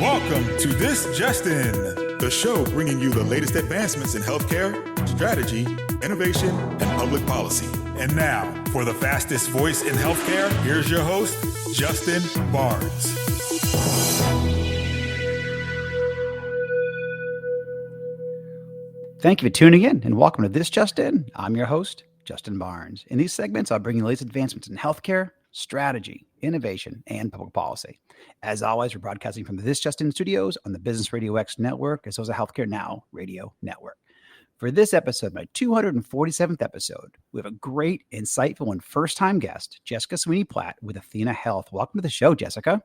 Welcome to This Just In, the show bringing you the latest advancements in healthcare, strategy, innovation, and public policy. And now, for the fastest voice in healthcare, here's your host, Justin Barnes. Thank you for tuning in and welcome to This Just In. I'm your host, Justin Barnes. In these segments, I'll bring you the latest advancements in healthcare, strategy, innovation, and public policy. As always, we're broadcasting from the This Just In studios on the Business Radio X network, as well as the Healthcare Now radio network. For this episode, my 247th episode, we have a great, insightful, and first-time guest, Jessica Sweeney Platt with athenaHealth. Welcome to the show, Jessica.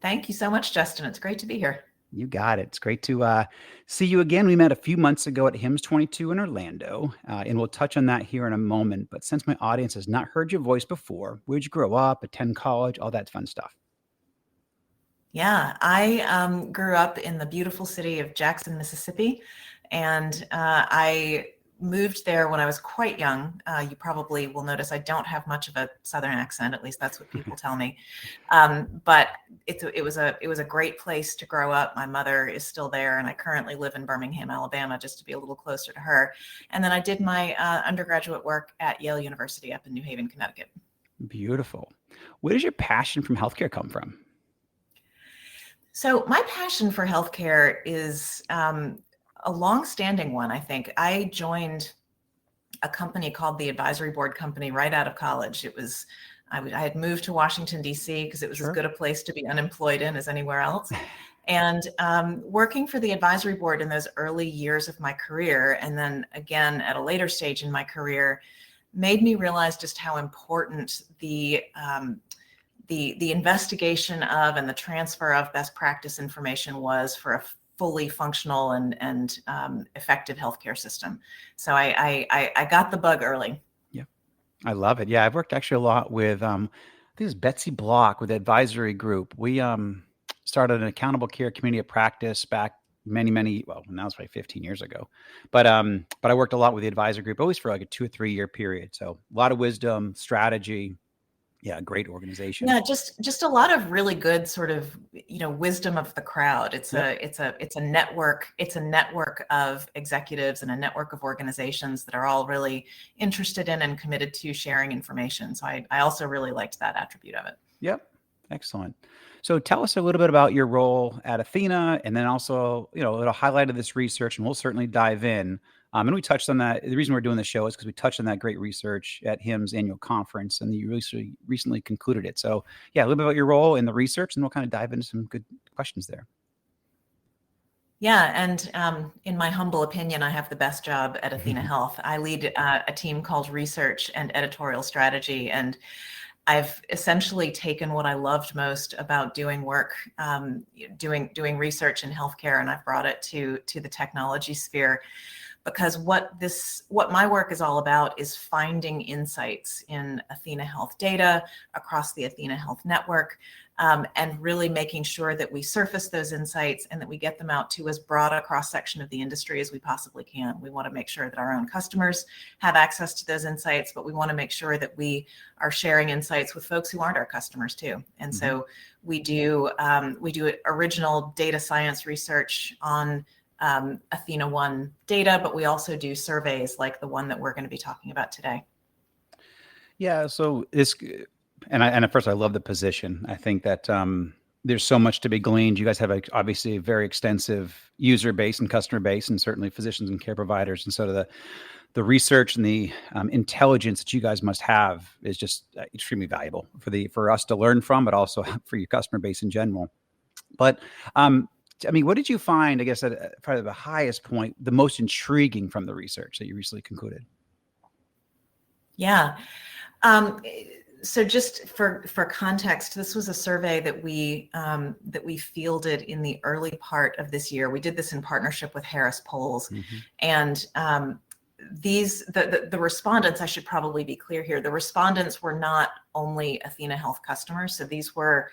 Thank you so much, Justin. It's great to be here. You got it. It's great to see you again. We met a few months ago at HIMSS 22 in Orlando, and we'll touch on that here in a moment. But since my audience has not heard your voice before, where'd you grow up, attend college, all that fun stuff? Yeah, I grew up in the beautiful city of Jackson, Mississippi, and I moved there when I was quite young. You probably will notice I don't have much of a Southern accent, at least that's what people tell me. But it was a great place to grow up. My mother is still there, and I currently live in Birmingham, Alabama, just to be a little closer to her. And then I did my undergraduate work at Yale University up in New Haven, Connecticut. Beautiful. Where does your passion from healthcare come from? So my passion for healthcare is a long-standing one, I think. I joined a company called the Advisory Board Company right out of college. I had moved to Washington, D.C. because it was as good a place to be unemployed in as anywhere else. And working for the advisory board in those early years of my career, and then again at a later stage in my career, made me realize just how important the investigation of and the transfer of best practice information was for a fully functional and effective healthcare system. So I got the bug early. Yeah, I love it. Yeah, I've worked actually a lot with, I think it was Betsy Block with the advisory group. We started an accountable care community of practice back many, well, now it's probably 15 years ago. But I worked a lot with the advisory group, always for like a 2 or 3 year period. So a lot of wisdom, strategy. Yeah, great organization. Yeah, just a lot of really good sort of, wisdom of the crowd. It's a network. It's a network of executives and a network of organizations that are all really interested in and committed to sharing information. So I also really liked that attribute of it. Yep. Excellent. So tell us a little bit about your role at Athena, and then also, a little highlight of this research, and we'll certainly dive in. And we touched on that. The reason we're doing the show is because we touched on that great research at HIMSS annual conference, and you recently concluded it. So yeah, a little bit about your role in the research, and we'll kind of dive into some good questions there. Yeah, and in my humble opinion, I have the best job at athenaHealth. I lead a team called Research and Editorial Strategy, and I've essentially taken what I loved most about doing work, doing research in healthcare, and I've brought it to the technology sphere. Because what my work is all about is finding insights in athenaHealth data across the athenaHealth network, and really making sure that we surface those insights and that we get them out to as broad a cross-section of the industry as we possibly can. We want to make sure that our own customers have access to those insights, but we want to make sure that we are sharing insights with folks who aren't our customers too. And so we do original data science research on Athena 1 data, but we also do surveys like the one that we're going to be talking about today. Yeah. So and at first I love the position. I think that there's so much to be gleaned. You guys have obviously a very extensive user base and customer base, and certainly physicians and care providers. And so the research and the intelligence that you guys must have is just extremely valuable for us to learn from, but also for your customer base in general. But what did you find, I guess, at probably the highest point, the most intriguing from the research that you recently concluded? Yeah. So just for context, this was a survey that we fielded in the early part of this year. We did this in partnership with Harris Polls, and the respondents, I should probably be clear here, the respondents were not only athenaHealth customers. So these were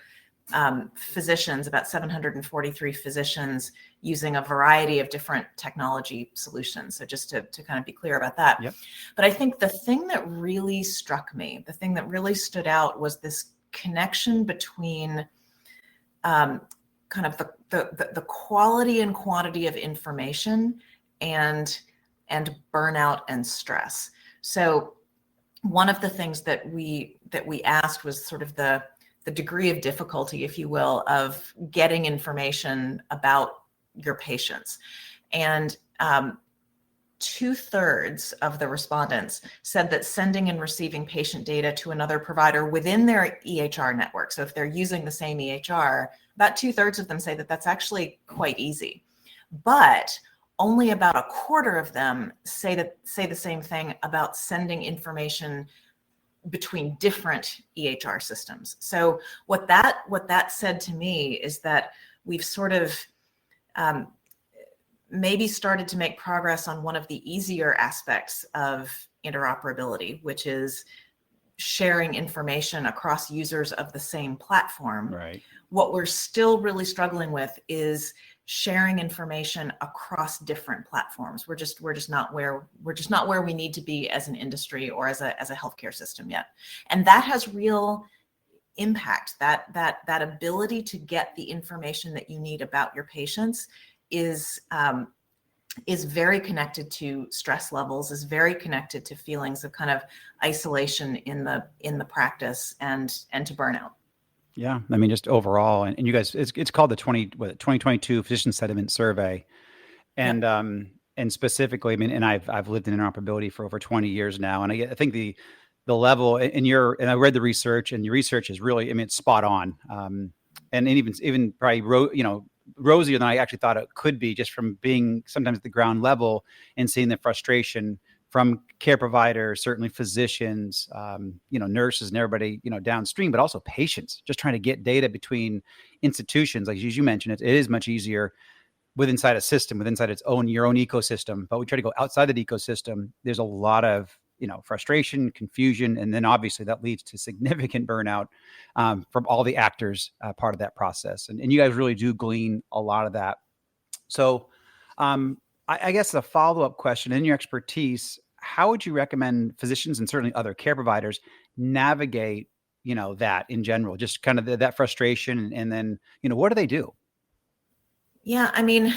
physicians, about 743 physicians using a variety of different technology solutions. So just to kind of be clear about that. Yep. But I think the thing that really struck me, the thing that really stood out was this connection between kind of the quality and quantity of information and burnout and stress. So one of the things that we asked was sort of the degree of difficulty, if you will, of getting information about your patients. And 2/3 of the respondents said that sending and receiving patient data to another provider within their EHR network, so if they're using the same EHR, about 2/3 of them say that that's actually quite easy. But only about 1/4 of them say the same thing about sending information between different EHR systems. So what that said to me is that we've sort of maybe started to make progress on one of the easier aspects of interoperability, which is sharing information across users of the same platform. Right. What we're still really struggling with is sharing information across different platforms. We're just not where we need to be as an industry or as a healthcare system yet. And that has real impact. That ability to get the information that you need about your patients is very connected to stress levels, is very connected to feelings of kind of isolation in the practice and to burnout. Yeah, I mean, just overall, and you guys, it's called the 2022 Physician Sentiment Survey, and Yep. And specifically, I mean, and I've lived in interoperability for over 20 years now, and I think the level and I read the research, and your research is really, I mean, it's spot on, and even probably rosier than I actually thought it could be, just from being sometimes at the ground level and seeing the frustration from care providers, certainly physicians, nurses and everybody, downstream, but also patients, just trying to get data between institutions. Like as you mentioned, it is much easier inside a system, inside your own ecosystem. But we try to go outside that ecosystem. There's a lot of, frustration, confusion, and then obviously that leads to significant burnout from all the actors part of that process. And you guys really do glean a lot of that. So I guess the follow-up question, in your expertise, how would you recommend physicians and certainly other care providers navigate, that in general, just kind of that frustration, and then, what do they do? Yeah, I mean,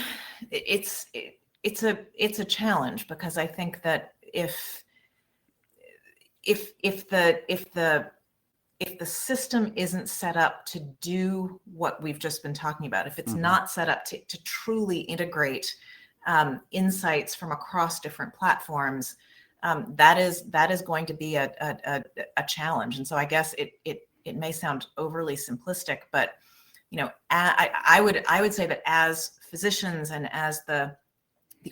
it's a challenge, because I think that if the system isn't set up to do what we've just been talking about, if it's not set up to truly integrate insights from across different platforms, that is going to be a challenge. And so I guess it may sound overly simplistic, but I would say that as physicians and as the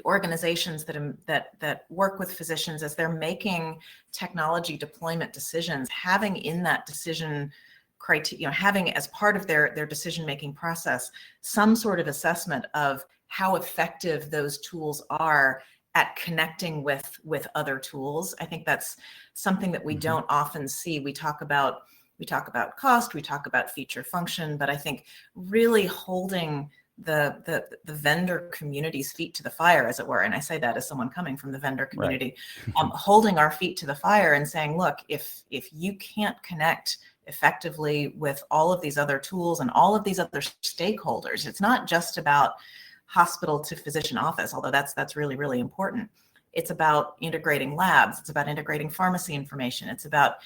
organizations that work with physicians, as they're making technology deployment decisions, having in that decision criteria, having as part of their decision-making process some sort of assessment of how effective those tools are at connecting with other tools. I think that's something that we don't often see. We talk about cost, we talk about feature function, but I think really holding the vendor community's feet to the fire, as it were, and I say that as someone coming from the vendor community, right. Holding our feet to the fire and saying, look, if you can't connect effectively with all of these other tools and all of these other stakeholders, it's not just about hospital to physician office, although that's really, really important. It's about integrating labs. It's about integrating pharmacy information. It's about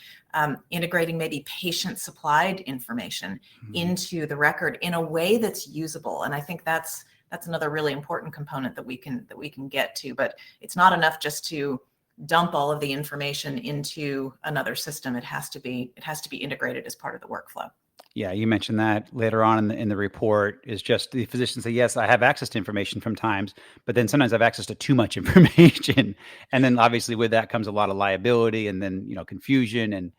integrating maybe patient-supplied information into the record in a way that's usable. And I think that's another really important component that we can get to. But it's not enough just to dump all of the information into another system. It has to be integrated as part of the workflow. Yeah, you mentioned that later on in the report, is just the physicians say, yes, I have access to information from times, but then sometimes I have access to too much information. And then obviously with that comes a lot of liability, and then, confusion, and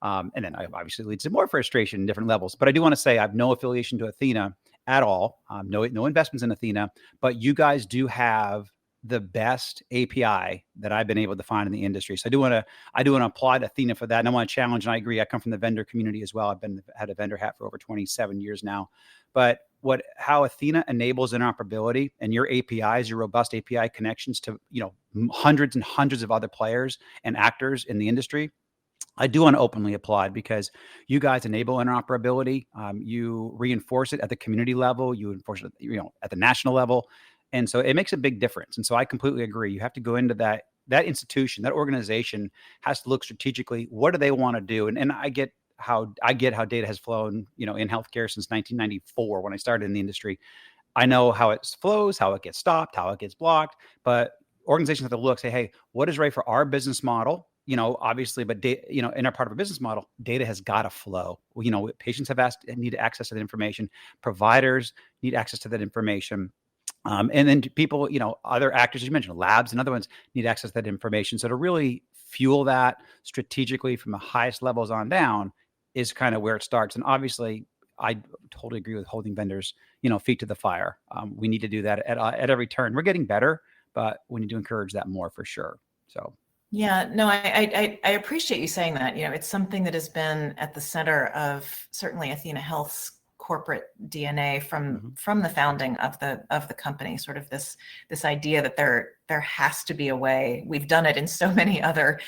then obviously leads to more frustration in different levels. But I do want to say I have no affiliation to Athena at all. No investments in Athena, but you guys do have the best API that I've been able to find in the industry. So I do want to applaud Athena for that. And I want to challenge, and I agree, I come from the vendor community as well. I've had a vendor hat for over 27 years now. But how Athena enables interoperability, and your APIs, your robust API connections to, hundreds and hundreds of other players and actors in the industry, I do want to openly applaud because you guys enable interoperability. You reinforce it at the community level. You enforce it, at the national level, and so it makes a big difference. And so I completely agree. You have to go into that institution, that organization has to look strategically. What do they want to do? And I get how data has flown, in healthcare since 1994 when I started in the industry. I know how it flows, how it gets stopped, how it gets blocked, but organizations have to look, say, hey, what is right for our business model? Obviously, but in our part of our business model, data has got to flow. Patients need access to that information. Providers need access to that information. And then people, other actors, as you mentioned, labs and other ones need access to that information. So to really fuel that strategically from the highest levels on down is kind of where it starts. And obviously, I totally agree with holding vendors, feet to the fire. We need to do that at every turn. We're getting better, but we need to encourage that more for sure. So. Yeah, no, I appreciate you saying that. It's something that has been at the center of certainly athenaHealth's corporate DNA from the founding of the company. Sort of this idea that there has to be a way. We've done it in so many other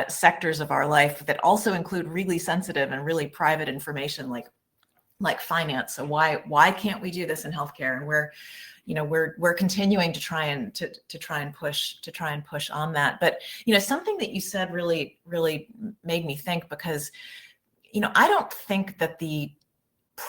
sectors of our life that also include really sensitive and really private information, like finance. So why can't we do this in healthcare? And we're continuing to try and push on that. But something that you said really made me think, because I don't think that the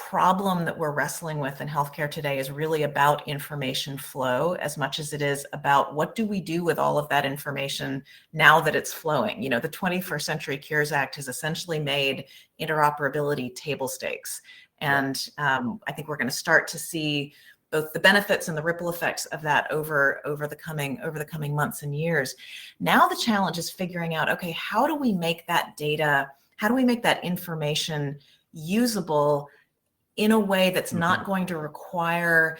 problem that we're wrestling with in healthcare today is really about information flow as much as it is about what do we do with all of that information now that it's flowing. The 21st Century Cures Act has essentially made interoperability table stakes. And I think we're going to start to see both the benefits and the ripple effects of that over the coming months and years. Now the challenge is figuring out, okay, how do we make that data, how do we make that information usable in a way that's not going to require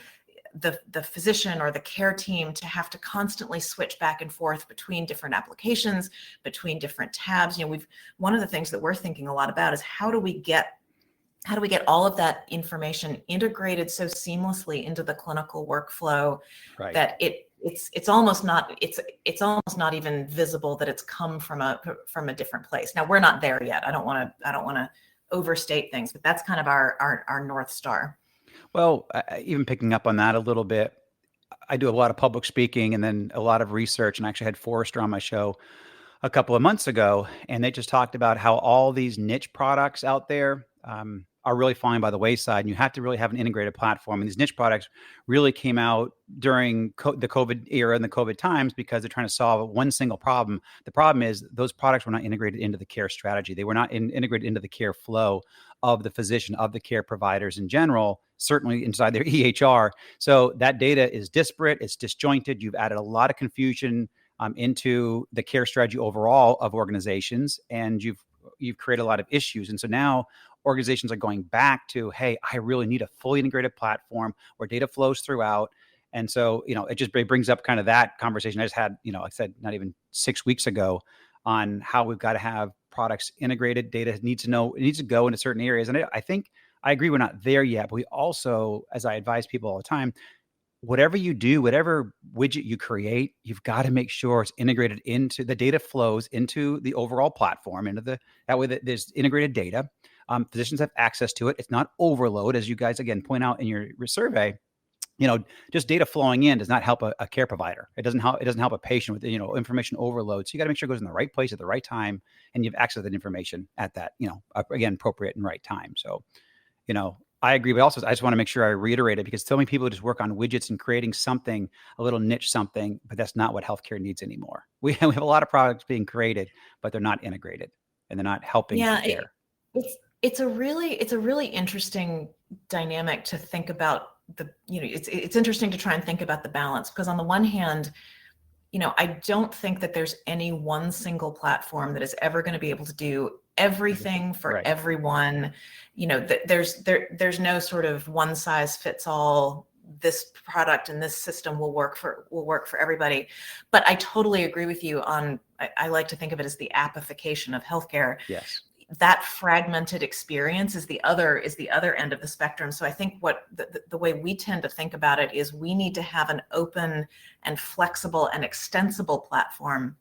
the physician or the care team to have to constantly switch back and forth between different applications, between different tabs. One of the things that we're thinking a lot about is how do we get all of that information integrated so seamlessly into the clinical workflow, right, that it's almost not even visible that it's come from a different place. Now we're not there yet. I don't want to overstate things, but that's kind of our North Star. Well, even picking up on that a little bit, I do a lot of public speaking and then a lot of research, and I actually had Forrester on my show a couple of months ago, and they just talked about how all these niche products out there are really falling by the wayside, and you have to really have an integrated platform. And these niche products really came out during the COVID era and the COVID times because they're trying to solve one single problem. The problem is those products were not integrated into the care strategy. They were not integrated into the care flow of the physician, of the care providers in general, certainly inside their EHR. So that data is disparate, it's disjointed. You've added a lot of confusion into the care strategy overall of organizations, and you've created a lot of issues. And so now organizations are going back to, hey, I really need a fully integrated platform where data flows throughout. And so, it brings up kind of that conversation I just had, like I said, not even 6 weeks ago, on how we've got to have products integrated. Data needs to go into certain areas. And I think I agree we're not there yet, but we also, as I advise people all the time, whatever you do, whatever widget you create, you've got to make sure it's integrated into the data flows into the overall platform, that way that there's integrated data. Physicians have access to it. It's not overload, as you guys again point out in your survey. Just data flowing in does not help a care provider. It doesn't help a patient with information overload. So you got to make sure it goes in the right place at the right time, and you have access to that information at that again appropriate and right time. So I agree, but also I just want to make sure I reiterate it, because so many people just work on widgets and creating something, a little niche something, but that's not what healthcare needs anymore. We have a lot of products being created, but they're not integrated and they're not helping care. It's a really interesting dynamic to think about. It's interesting to try and think about the balance, because on the one hand, I don't think that there's any one single platform that is ever going to be able to do everything for right. everyone. There's no sort of one size fits all. This product and this system will work for everybody. But I totally agree with you on. I like to think of it as the appification of healthcare. Yes. That fragmented experience is the other end of the spectrum. So I think what the way we tend to think about it is we need to have an open and flexible and extensible platform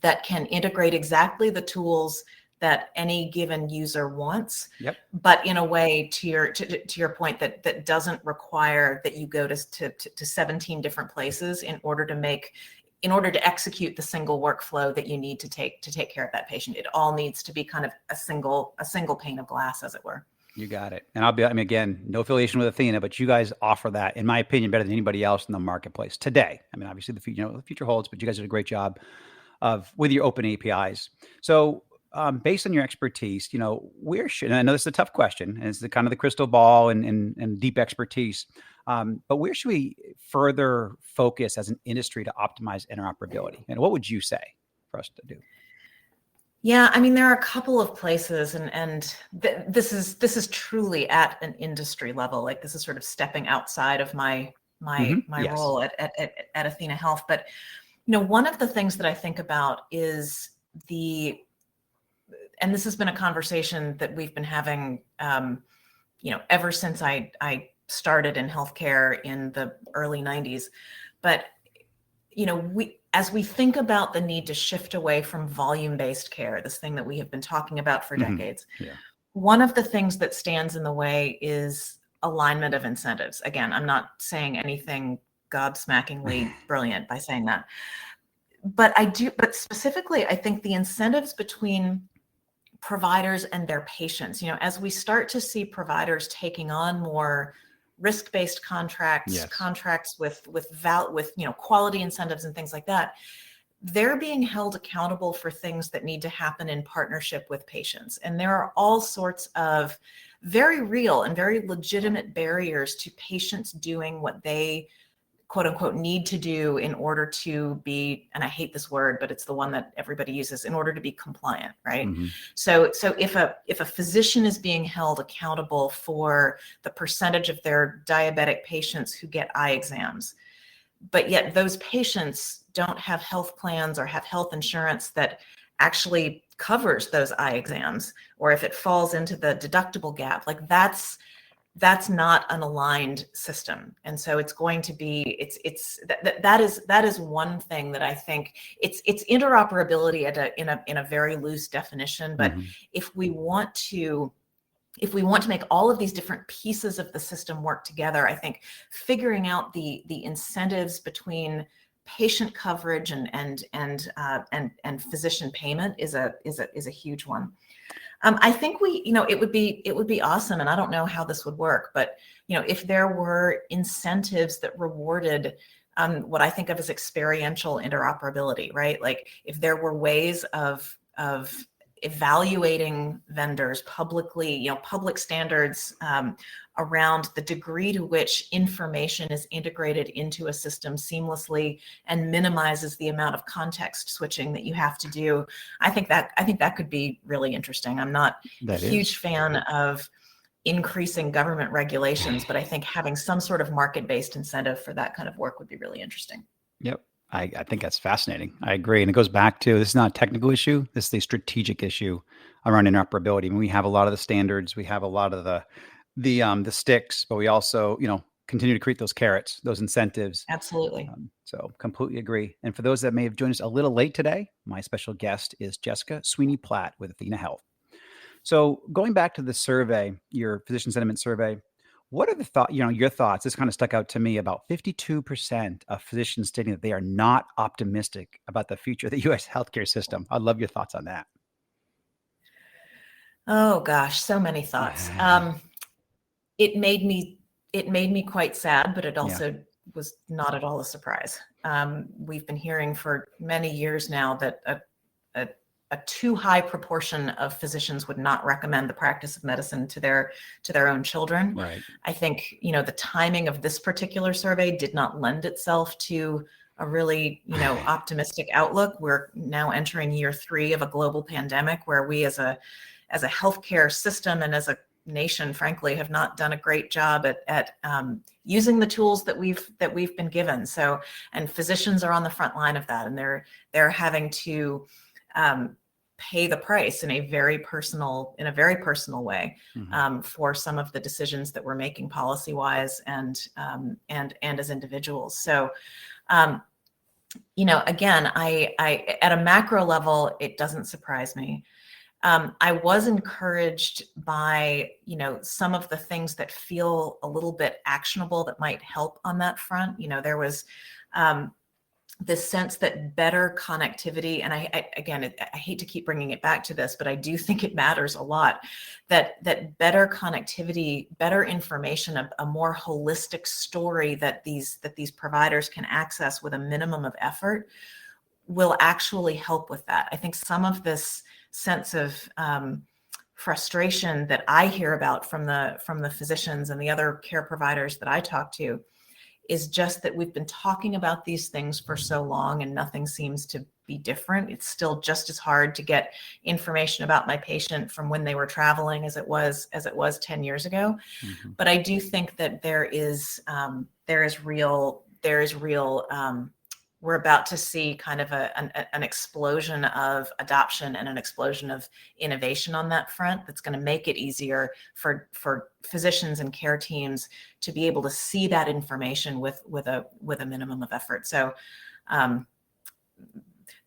that can integrate exactly the tools that any given user wants, Yep. but in a way, to your point, that doesn't require that you go to 17 different places in order to execute the single workflow that you need to take care of that patient. It all needs to be kind of a single pane of glass, as it were. You got it. And again, no affiliation with Athena, but you guys offer that, in my opinion, better than anybody else in the marketplace today. I mean, obviously the future holds, but you guys did a great job with your open APIs. So based on your expertise, where should, and I know this is a tough question, and it's the kind of the crystal ball and deep expertise, but where should we further focus as an industry to optimize interoperability? And what would you say for us to do? Yeah, I mean, there are a couple of places, and this is truly at an industry level. Like, this is sort of stepping outside of my Yes. role at athenaHealth. But one of the things that I think about is and this has been a conversation that we've been having, ever since I started in healthcare in the early 90s. But as we think about the need to shift away from volume-based care, this thing that we have been talking about for decades, one of the things that stands in the way is alignment of incentives. Again, I'm not saying anything gobsmackingly brilliant by saying that, but specifically, I think the incentives between providers and their patients, as we start to see providers taking on more risk-based contracts, contracts with quality incentives and things like that, they're being held accountable for things that need to happen in partnership with patients. And there are all sorts of very real and very legitimate barriers to patients doing what they quote unquote need to do in order to be, and I hate this word, but it's the one that everybody uses, in order to be compliant, right? So if a physician is being held accountable for the percentage of their diabetic patients who get eye exams, but yet those patients don't have health plans or have health insurance that actually covers those eye exams, or if it falls into the deductible gap, like that's not an aligned system. And so it's going to be, that is one thing that I think it's interoperability in a very loose definition. But if we want to make all of these different pieces of the system work together, I think figuring out the incentives between patient coverage and physician payment is a huge one. I think it would be awesome, and I don't know how this would work, but if there were incentives that rewarded what I think of as experiential interoperability, right? Like, if there were ways of evaluating vendors publicly, public standards around the degree to which information is integrated into a system seamlessly and minimizes the amount of context switching that you have to do. I think that could be really interesting. I'm not a huge fan of increasing government regulations, but I think having some sort of market-based incentive for that kind of work would be really interesting. Yep. I think that's fascinating. I agree. And it goes back to, this is not a technical issue. This is the strategic issue around interoperability. I mean, we have a lot of the standards, we have a lot of the sticks, but we also, continue to create those carrots, those incentives. Absolutely. So completely agree. And for those that may have joined us a little late today, my special guest is Jessica Sweeney Platt with athenaHealth. So going back to the survey, your physician sentiment survey, what are your thoughts? This kind of stuck out to me. About 52% of physicians stating that they are not optimistic about the future of the U.S. healthcare system. I'd love your thoughts on that. Oh gosh, so many thoughts. It made me quite sad, but it also was not at all a surprise. We've been hearing for many years now that a too high proportion of physicians would not recommend the practice of medicine to their own children. Right. I think, the timing of this particular survey did not lend itself to a really, optimistic outlook. We're now entering year 3 of a global pandemic where we as a healthcare system and as a nation, frankly, have not done a great job at using the tools that we've been given. So, and physicians are on the front line of that, and they're having to pay the price in a very personal way for some of the decisions that we're making policy wise and as individuals. So, again, I at a macro level, it doesn't surprise me. I was encouraged by, some of the things that feel a little bit actionable that might help on that front. There was this sense that better connectivity, and I hate to keep bringing it back to this, but I do think it matters a lot, that better connectivity, better information, a more holistic story that these providers can access with a minimum of effort will actually help with that. I think some of this sense of frustration that I hear about from the physicians and the other care providers that I talk to is just that we've been talking about these things for so long and nothing seems to be different. It's still just as hard to get information about my patient from when they were traveling as it was 10 years ago. Mm-hmm. But I do think that there is real we're about to see kind of an explosion of adoption and an explosion of innovation on that front that's going to make it easier for physicians and care teams to be able to see that information with a minimum of effort. So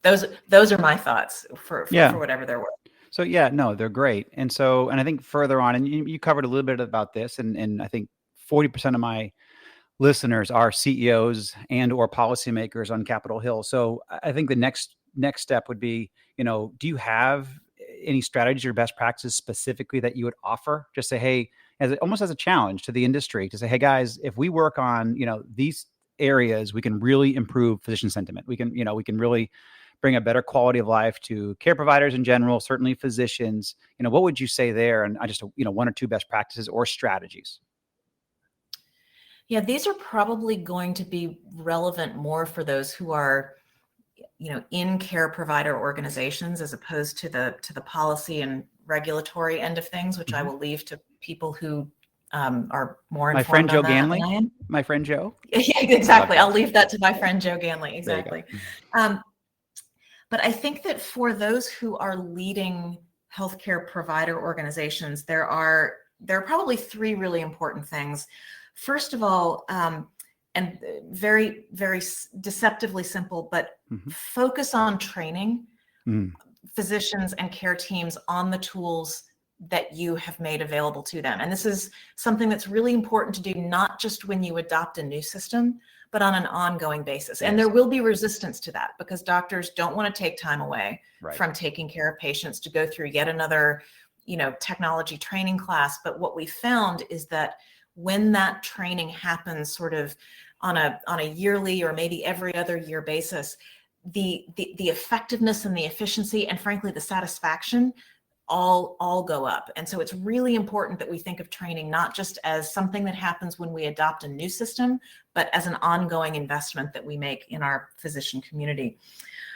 those are my thoughts for whatever they're worth. So yeah, no, they're great. And I think further on, and you covered a little bit about this, and I think 40% of my listeners are CEOs and or policymakers on Capitol Hill. So I think the next step would be, do you have any strategies or best practices specifically that you would offer? Just say, hey, almost as a challenge to the industry to say, hey guys, if we work on, these areas, we can really improve physician sentiment. We can really bring a better quality of life to care providers in general, certainly physicians. What would you say there? And I just, one or two best practices or strategies. Yeah, these are probably going to be relevant more for those who are, in care provider organizations as opposed to the policy and regulatory end of things, which mm-hmm. I will leave to people who are more informed. My friend Joe on that Ganley. Than I am. My friend Joe. Yeah, exactly. I'll leave that to my friend Joe Ganley. Exactly. But I think that for those who are leading healthcare provider organizations, there are probably three really important things. First of all, and very, very deceptively simple, but mm-hmm. focus on training physicians and care teams on the tools that you have made available to them. And this is something that's really important to do, not just when you adopt a new system, but on an ongoing basis. Yes. And there will be resistance to that because doctors don't want to take time away from taking care of patients to go through yet another, technology training class. But what we found is that when that training happens sort of on a yearly or maybe every other year basis, the effectiveness and the efficiency and frankly the satisfaction all go up. And so it's really important that we think of training not just as something that happens when we adopt a new system, but as an ongoing investment that we make in our physician community.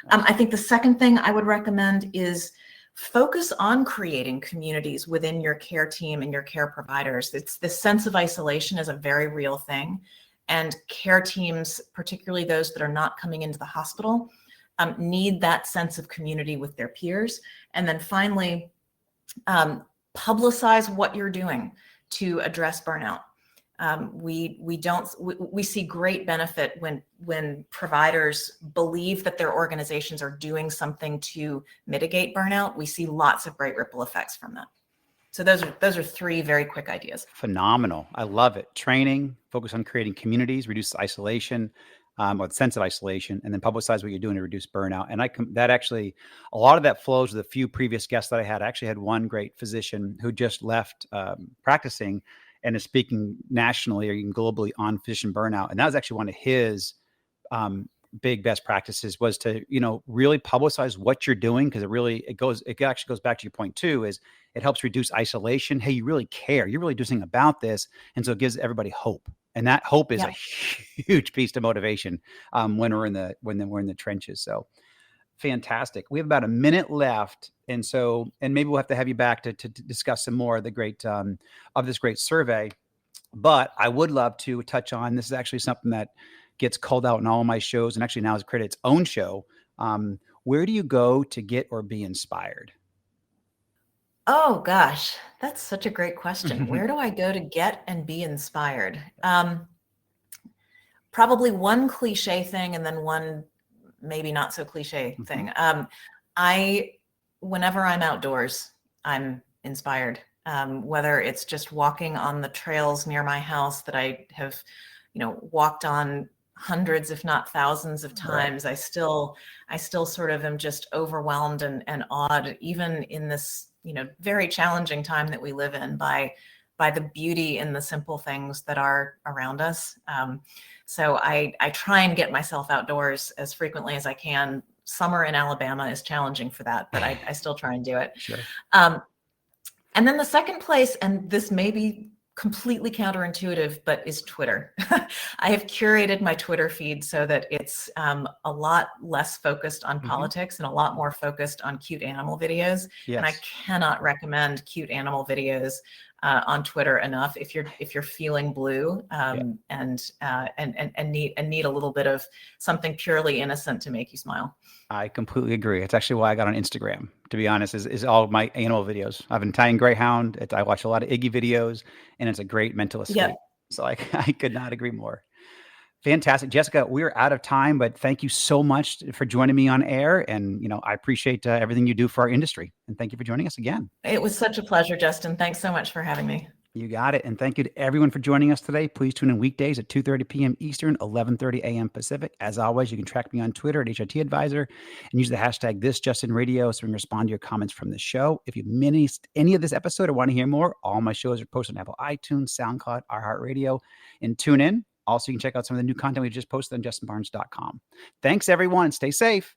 I think the second thing I would recommend is focus on creating communities within your care team and your care providers. It's this sense of isolation is a very real thing. And care teams, particularly those that are not coming into the hospital, need that sense of community with their peers. And then finally, publicize what you're doing to address burnout. We see great benefit when providers believe that their organizations are doing something to mitigate burnout. We see lots of great ripple effects from that. So those are three very quick ideas. Phenomenal. I love it. Training, focus on creating communities, reduce isolation, or the sense of isolation, and then publicize what you're doing to reduce burnout. And that actually, a lot of that flows with a few previous guests that I had. I actually had one great physician who just left practicing and is speaking nationally or even globally on physician burnout. And that was actually one of his big best practices was to, really publicize what you're doing. Cause it actually goes back to your point too, is it helps reduce isolation. Hey, you really care. You're really doing something about this. And so it gives everybody hope. And that hope is a huge piece to motivation when we're in the trenches. So fantastic. We have about a minute left. And maybe we'll have to have you back to discuss some more of the great, of this great survey. But I would love to touch on, this is actually something that gets called out in all of my shows and actually now has created its own show. Where do you go to get or be inspired? Oh gosh, that's such a great question. Where do I go to get and be inspired? Probably one cliche thing and then one maybe not so cliche thing. I whenever I'm outdoors, I'm inspired. Whether it's just walking on the trails near my house that I have, walked on hundreds, if not thousands of times, right. I still sort of am just overwhelmed and awed, even in this, very challenging time that we live in, by the beauty in the simple things that are around us. So I try and get myself outdoors as frequently as I can. Summer in Alabama is challenging for that, but I still try and do it. Sure. And then the second place, and this may be completely counterintuitive, but is Twitter. I have curated my Twitter feed so that it's a lot less focused on politics and a lot more focused on cute animal videos. Yes. And I cannot recommend cute animal videos on Twitter enough if you're feeling blue and need a little bit of something purely innocent to make you smile. I completely agree. It's actually why I got on Instagram, to be honest, is all of my animal videos. I have an Italian Greyhound. I watch a lot of Iggy videos, and it's a great mental escape. Yep. So I could not agree more. Fantastic. Jessica, we're out of time, but thank you so much for joining me on air. And, I appreciate everything you do for our industry. And thank you for joining us again. It was such a pleasure, Justin. Thanks so much for having me. You got it. And thank you to everyone for joining us today. Please tune in weekdays at 2:30 p.m. Eastern, 11:30 a.m. Pacific. As always, you can track me on Twitter at HIT Advisor and use the hashtag #ThisJustinRadio so we can respond to your comments from the show. If you missed any of this episode or want to hear more, all my shows are posted on Apple iTunes, SoundCloud, iHeartRadio, and tune in. Also, you can check out some of the new content we just posted on justinbarnes.com. Thanks, everyone. Stay safe.